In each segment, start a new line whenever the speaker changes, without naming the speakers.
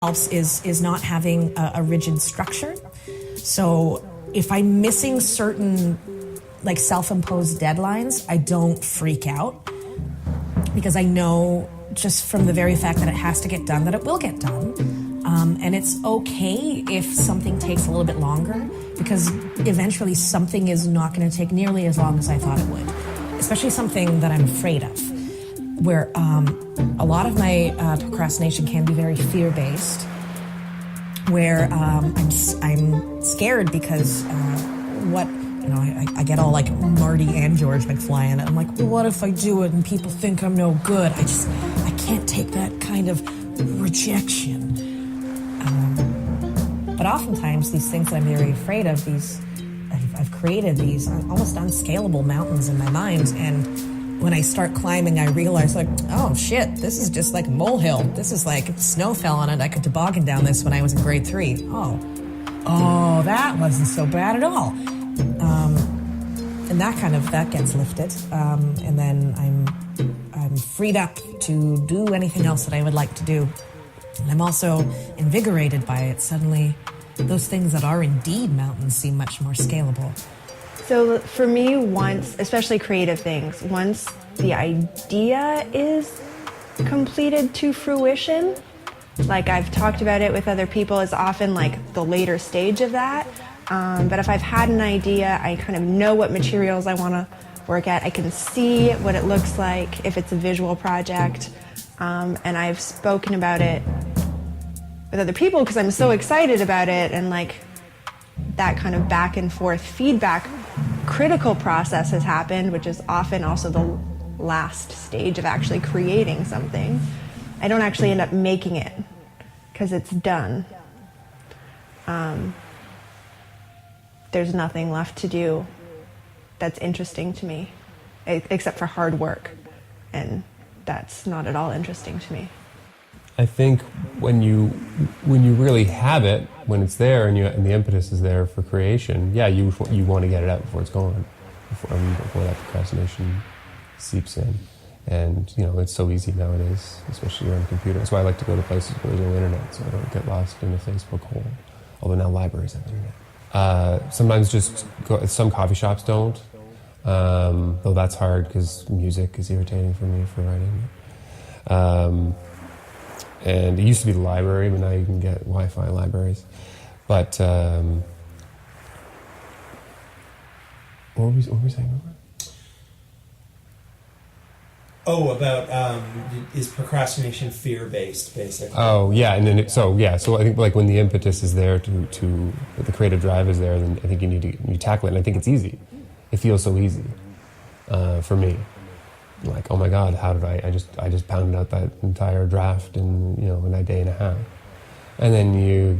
helps is not having a rigid structure. So if I'm missing certain like self-imposed deadlines, I don't freak out because I know just from the very fact that it has to get done that it will get done. And it's okay if something takes a little bit longer because eventually something is not going to take nearly as long as I thought it would, especially something that I'm afraid of, where a lot of my procrastination can be very fear-based, where I'm scared because I get all like Marty and George McFly in it. I'm like, well, what if I do it and people think I'm no good? I can't take that kind of rejection. But oftentimes these things that I'm very afraid of, I've created these almost unscalable mountains in my mind, and when I start climbing, I realize like, oh shit, this is just like a molehill. This is like if snow fell on it, I could toboggan down this when I was in grade 3. Oh, that wasn't so bad at all. And that gets lifted, and then I'm freed up to do anything else that I would like to do. And I'm also invigorated by it. Suddenly, those things that are indeed mountains seem much more scalable.
So for me, especially creative things, once the idea is completed to fruition, like I've talked about it with other people, is often like the later stage of that. But if I've had an idea, I kind of know what materials I want to work at. I can see what it looks like if it's a visual project. And I've spoken about it with other people because I'm so excited about it, and like that kind of back and forth feedback critical process has happened, which is often also the last stage of actually creating something. I don't actually end up making it because it's done. There's nothing left to do that's interesting to me except for hard work, and that's not at all interesting to me.
I think when you really have it, when it's there and the impetus is there for creation, yeah, you want to get it out before it's gone, before that procrastination seeps in. And it's so easy nowadays, especially on the computer. That's why I like to go to places where there's no internet, so I don't get lost in a Facebook hole. Although now libraries have internet. Sometimes some coffee shops don't. Though that's hard because music is irritating for me for writing. And it used to be the library, but now you can get Wi-Fi libraries. But what were we saying?
About is procrastination fear-based, basically?
Oh yeah, and then so I think like when the impetus is there to the creative drive is there, then I think you tackle it, and I think it's easy. It feels so easy for me. Like, oh my God, how did I just pounded out that entire draft in a day and a half, and then you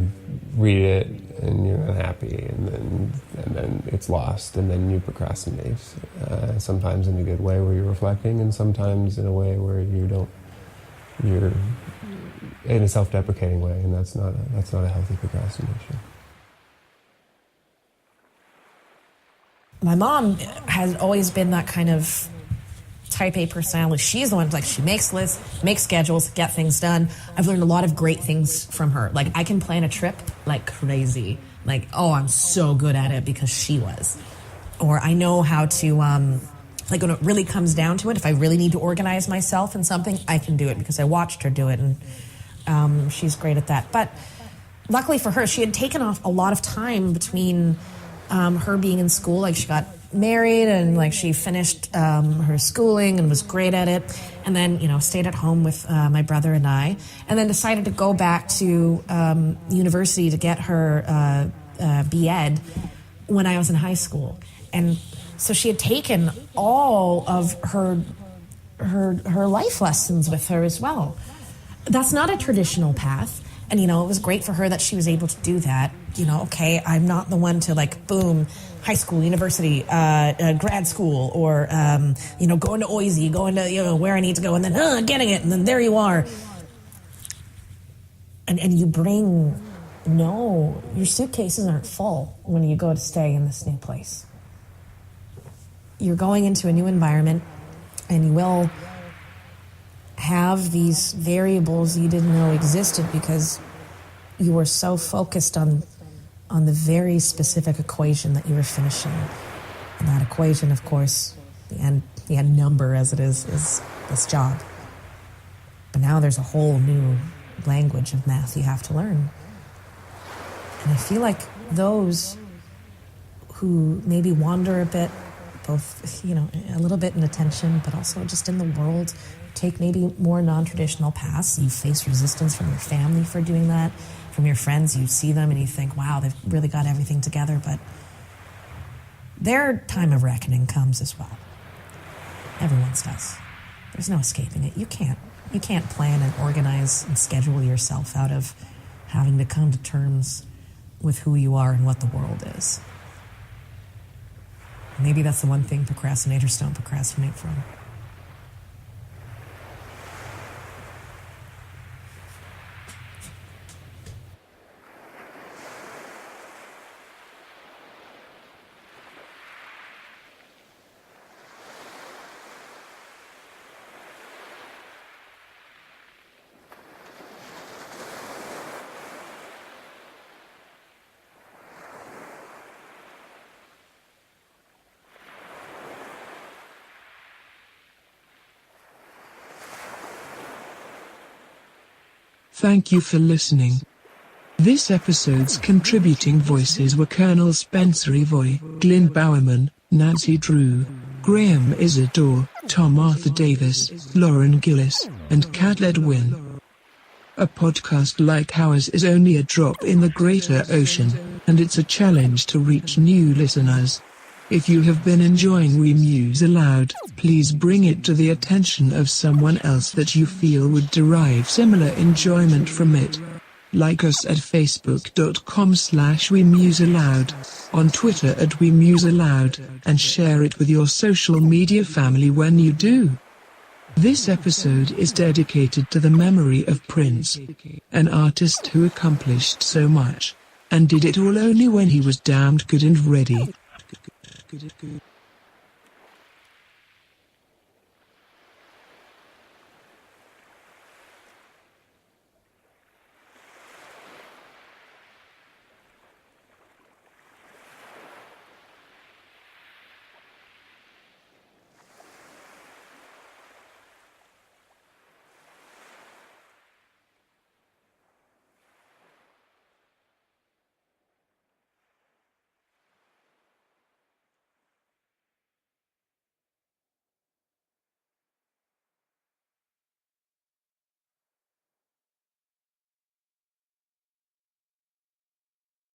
read it and you're unhappy, and then it's lost, and then you procrastinate. Sometimes in a good way where you're reflecting, and sometimes in a way where you're in a self-deprecating way, and that's not a healthy procrastination.
My mom has always been that kind of type A personality. She's the one she makes lists, makes schedules, get things done. I've learned a lot of great things from her. Like, I can plan a trip like crazy. Like, I'm so good at it because she was. Or I know how to, when it really comes down to it, if I really need to organize myself in something, I can do it because I watched her do it, and she's great at that. But luckily for her, she had taken off a lot of time between her being in school. Like, she got married and she finished her schooling and was great at it, and then stayed at home with my brother and I, and then decided to go back to university to get her B.Ed when I was in high school. And so she had taken all of her life lessons with her as well. That's not a traditional path. And, it was great for her that she was able to do that. Okay, I'm not the one to boom, high school, university, grad school, or, going to OISE, going to, where I need to go, and then, getting it, and then there you are. And you your suitcases aren't full when you go to stay in this new place. You're going into a new environment, and you will have these variables you didn't know existed because you were so focused on the very specific equation that you were finishing. And that equation, of course, the end number as it is this job. But now there's a whole new language of math you have to learn. And I feel like those who maybe wander a bit, both, a little bit in attention, but also just in the world, take maybe more non-traditional paths. You face resistance from your family for doing that, from your friends. You see them and you think, wow, they've really got everything together, but their time of reckoning comes as well. Everyone's does. There's no escaping it. You can't plan and organize and schedule yourself out of having to come to terms with who you are and what the world is. Maybe that's the one thing procrastinators don't procrastinate from.
Thank you for listening. This episode's contributing voices were Colonel Spencer Evoy, Glyn Bowerman, Nancy Drew, Graham Isidore, Tom Arthur Davis, Lauren Gillis, and Kat Ledwin. A podcast like ours is only a drop in the greater ocean, and it's a challenge to reach new listeners. If you have been enjoying We Muse Aloud, please bring it to the attention of someone else that you feel would derive similar enjoyment from it. Like us at facebook.com/WeMuseAloud, on Twitter @WeMuseAloud, and share it with your social media family when you do. This episode is dedicated to the memory of Prince, an artist who accomplished so much, and did it all only when he was damned good and ready. Good.